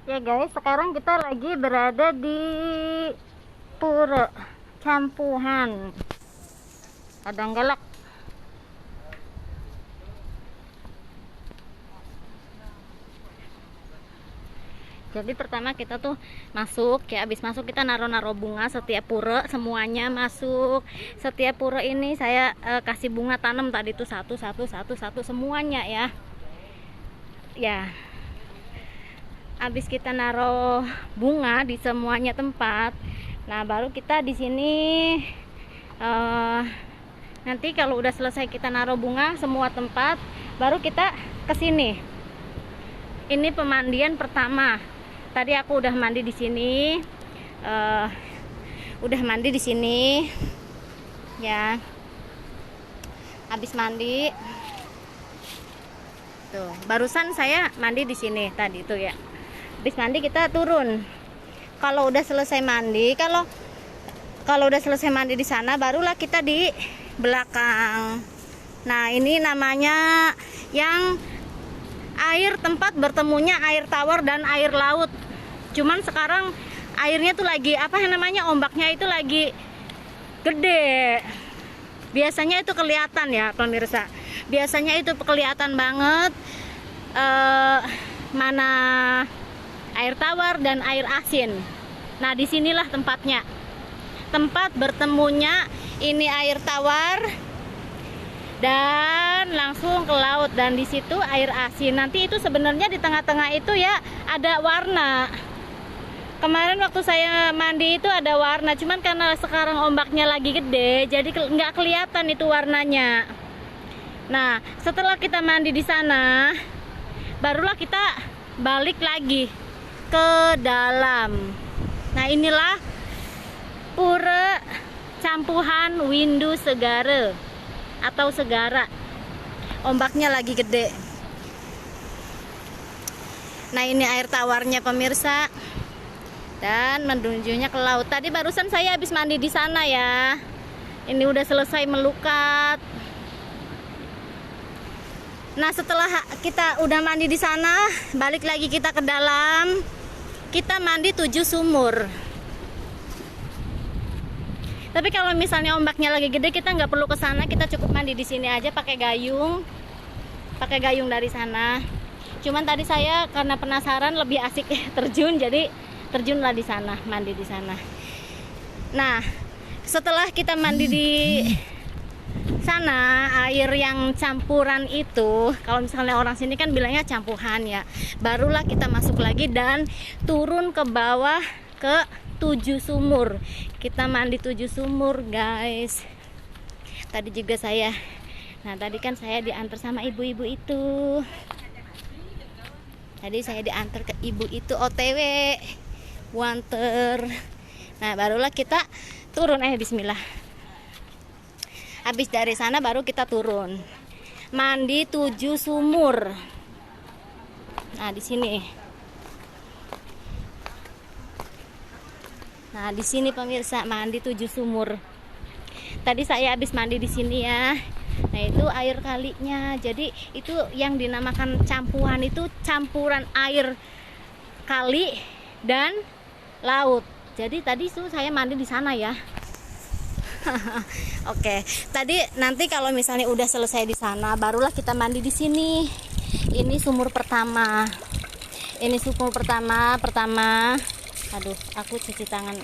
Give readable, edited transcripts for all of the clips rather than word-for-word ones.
Ya guys, sekarang kita lagi berada di Pura Campuhan Padang Galak. Jadi pertama kita tuh masuk ya, habis masuk kita naro-naro bunga setiap pura, semuanya masuk. Setiap pura ini saya kasih bunga tanam tadi tuh satu semuanya ya. Ya. Habis kita naro bunga di semuanya tempat. Nah, baru kita di sini nanti kalau udah selesai kita naro bunga semua tempat, baru kita ke sini. Ini pemandian pertama. Tadi aku udah mandi di sini, udah mandi di sini, ya. Habis mandi, tuh. Barusan saya mandi di sini tadi tuh ya. Habis mandi kita turun. Kalau udah selesai mandi, kalau udah selesai mandi di sana, barulah kita di belakang. Nah, ini namanya yang air tempat bertemunya air tawar dan air laut. Cuman sekarang airnya tuh lagi apa namanya, ombaknya itu lagi gede. Biasanya itu kelihatan ya pemirsa. Biasanya itu kelihatan banget mana air tawar dan air asin. Nah, disinilah tempatnya. Tempat bertemunya ini air tawar dan langsung ke laut, dan di situ air asin. Nanti itu sebenarnya di tengah-tengah itu ya ada warna. Kemarin waktu saya mandi itu ada warna, cuman karena sekarang ombaknya lagi gede, jadi nggak kelihatan itu warnanya. Nah, setelah kita mandi di sana, barulah kita balik lagi ke dalam. Nah, inilah Pura Campuhan Windu Segara atau Segara. Ombaknya lagi gede. Nah, ini air tawarnya pemirsa, dan menunjuknya ke laut. Tadi barusan saya habis mandi di sana ya. Ini udah selesai melukat. Nah, setelah kita udah mandi di sana, balik lagi kita ke dalam. Kita mandi 7 sumur. Tapi kalau misalnya ombaknya lagi gede, kita nggak perlu ke sana, kita cukup mandi di sini aja pakai gayung dari sana. Cuman tadi saya karena penasaran lebih asik terjun, jadi terjunlah di sana, mandi di sana. Nah, setelah kita mandi di sana, air yang campuran itu, kalau misalnya orang sini kan bilangnya campuhan ya, barulah kita masuk lagi dan turun ke bawah ke 7 sumur. Kita mandi 7 sumur guys. Tadi juga saya, nah tadi kan saya diantar sama ibu-ibu itu. Tadi saya diantar ke ibu itu OTW wanter. Nah, barulah kita turun. Bismillah. Habis dari sana baru kita turun. Mandi 7 sumur. Nah, di sini. Nah, di sini pemirsa, mandi 7 sumur. Tadi saya habis mandi di sini ya. Nah, itu air kalinya. Jadi itu yang dinamakan campuhan, itu campuran air kali dan laut. Jadi tadi tuh saya mandi di sana ya. Oke, tadi nanti kalau misalnya udah selesai di sana, barulah kita mandi di sini. Ini sumur pertama. Ini sumur pertama. Aduh, aku cuci tangan.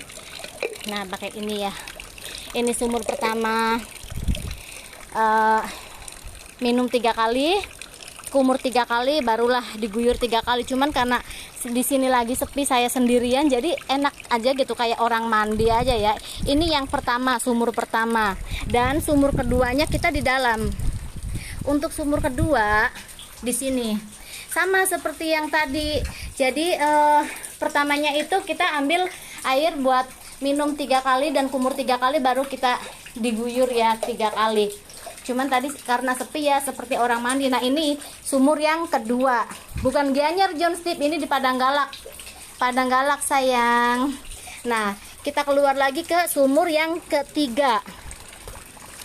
Nah, pakai ini ya. Ini sumur pertama. Minum 3 kali, kumur 3 kali, barulah diguyur 3 kali. Cuman karena di sini lagi sepi, saya sendirian, jadi enak aja gitu, kayak orang mandi aja ya. Ini yang pertama, sumur pertama, dan sumur keduanya kita di dalam. Untuk sumur kedua di sini sama seperti yang tadi. Jadi pertamanya itu kita ambil air buat minum 3 kali dan kumur 3 kali, baru kita diguyur ya 3 kali. Cuman tadi karena sepi ya, seperti orang mandi. Nah, ini sumur yang kedua, bukan Gianyar John Steve, ini di Padang Galak. Padang Galak sayang. Nah, kita keluar lagi ke sumur yang ketiga.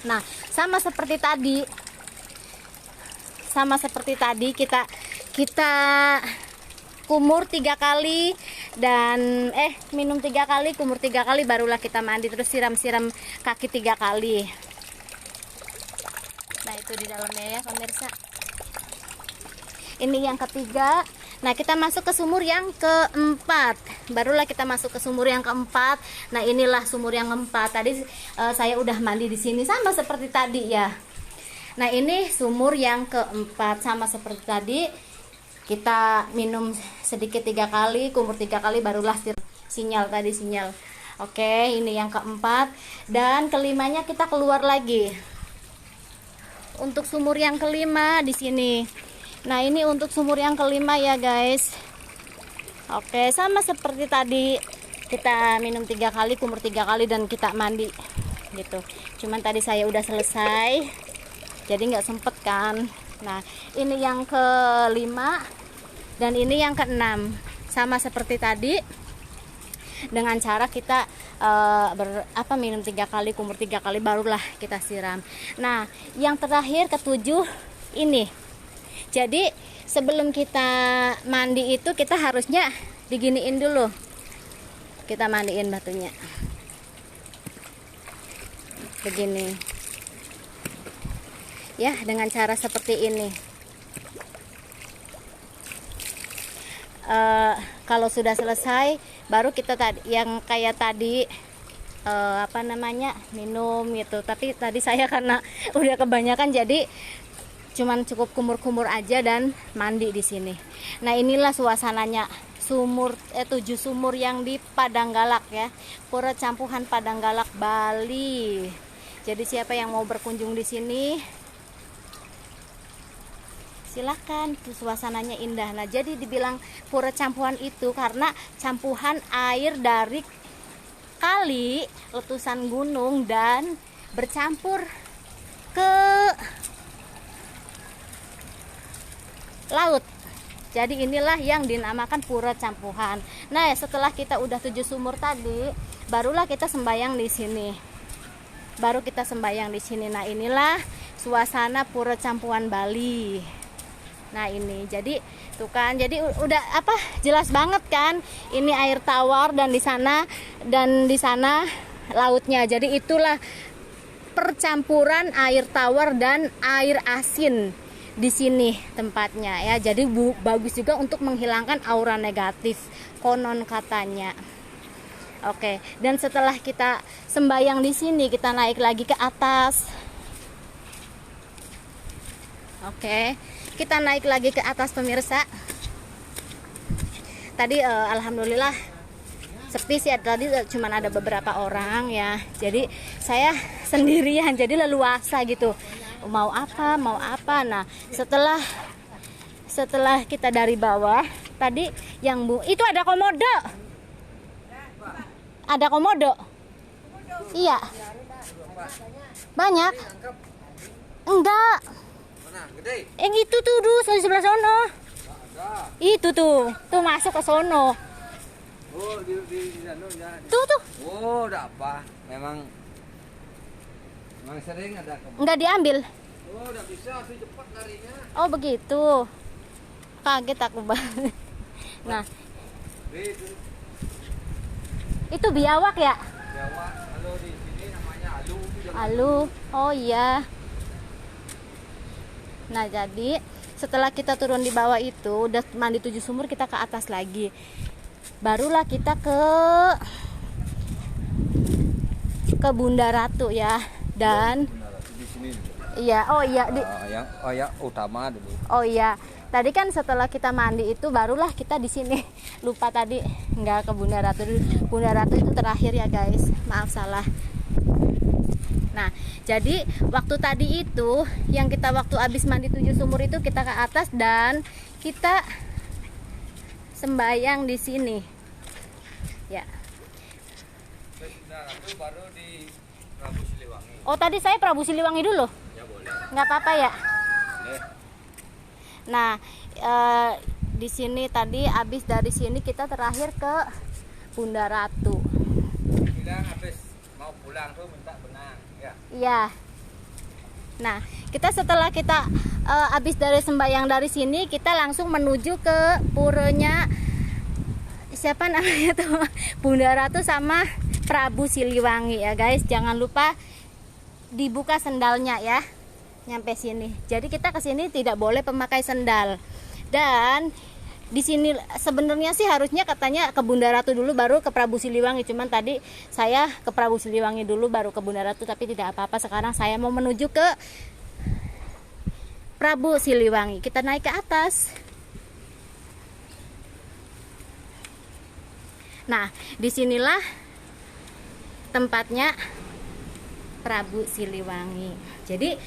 Nah, sama seperti tadi kita kumur 3 kali dan minum 3 kali, kumur 3 kali, barulah kita mandi, terus siram-siram kaki 3 kali. Nah itu di dalamnya ya pemirsa. Ini yang ketiga. Nah kita masuk ke sumur yang keempat, barulah kita masuk ke sumur yang keempat. Nah inilah sumur yang keempat. Tadi saya udah mandi di sini sama seperti tadi ya. Nah ini sumur yang keempat, sama seperti tadi, kita minum sedikit 3 kali, kumur 3 kali, barulah sinyal tadi, sinyal. Oke, ini yang keempat. Dan kelimanya kita keluar lagi. Untuk sumur yang kelima di sini. Nah ini untuk sumur yang kelima ya guys. Oke, sama seperti tadi, kita minum 3 kali, kumur 3 kali, dan kita mandi gitu. Cuman tadi saya udah selesai, jadi nggak sempet kan. Nah ini yang kelima dan ini yang keenam, sama seperti tadi, dengan cara kita minum 3 kali, kumur 3 kali, barulah kita siram. Nah yang terakhir ketujuh ini. Jadi sebelum kita mandi itu kita harusnya diginiin dulu, kita mandiin batunya begini ya, dengan cara seperti ini. Kalau sudah selesai, baru kita tadi yang kayak tadi minum gitu. Tapi tadi saya karena udah kebanyakan, jadi cuman cukup kumur-kumur aja dan mandi di sini. Nah inilah suasananya sumur 7 sumur yang di Padanggalak ya, Pura Campuhan Padanggalak, Bali. Jadi siapa yang mau berkunjung di sini, silakan, suasananya indah. Nah jadi dibilang Pura Campuhan itu karena campuhan air dari kali, letusan gunung, dan bercampur ke laut. Jadi inilah yang dinamakan Pura Campuhan. Nah setelah kita udah 7 sumur tadi, barulah kita sembayang di sini. Baru kita sembayang di sini. Nah inilah suasana Pura Campuhan Bali. Nah ini, jadi tuh kan, jadi udah jelas banget kan. Ini air tawar dan di sana lautnya. Jadi itulah percampuran air tawar dan air asin di sini tempatnya ya. Jadi bagus juga untuk menghilangkan aura negatif, konon katanya. Oke, dan setelah kita sembayang di sini, kita naik lagi ke atas. Oke, kita naik lagi ke atas pemirsa. Tadi alhamdulillah sepi sih, tadi cuma ada beberapa orang ya. Jadi saya sendirian, jadi leluasa gitu. Mau apa. Nah setelah kita dari bawah tadi, yang itu ada komodo. Iya, banyak. Enggak, yang itu tuh di sebelah sono. Itu tuh masuk ke sono. Oh di sana ya. Tuh. Oh udah apa, memang sering ada enggak diambil. Oh udah bisa sih, cepat larinya. Oh begitu, kaget aku banget. Nah itu biawak ya? Biawak, kalau di sini namanya alu. Alu, oh iya. Nah jadi setelah kita turun di bawah itu, udah mandi 7 sumur, kita ke atas lagi. Barulah kita ke Bunda Ratu ya. Dan di sini. Iya, oh iya yang utama dulu. Oh iya. Tadi kan setelah kita mandi itu barulah kita di sini. Lupa tadi nggak ke Bunda Ratu. Bunda Ratu itu terakhir ya guys. Maaf salah. Nah, jadi waktu tadi itu yang kita waktu habis mandi 7 sumur itu kita ke atas dan kita sembayang di sini. Ya. Itu baru di Prabu Siliwangi. Oh, tadi saya Prabu Siliwangi dulu. Ya boleh. Nggak apa-apa ya. Boleh. Nah, di sini tadi habis dari sini kita terakhir ke Bunda Ratu. Bilang habis mau pulang tuh minta benang, ya. Iya. Nah, setelah kita habis dari sembahyang dari sini, kita langsung menuju ke puranya siapa namanya tuh, Bunda Ratu sama Prabu Siliwangi ya guys. Jangan lupa dibuka sendalnya ya nyampe sini. Jadi kita ke sini tidak boleh pemakai sendal. Dan di sini sebenarnya sih harusnya katanya ke Bunda Ratu dulu baru ke Prabu Siliwangi, cuman tadi saya ke Prabu Siliwangi dulu baru ke Bunda Ratu, tapi tidak apa-apa. Sekarang saya mau menuju ke Prabu Siliwangi. Kita naik ke atas. Nah, disinilah tempatnya Prabu Siliwangi. Jadi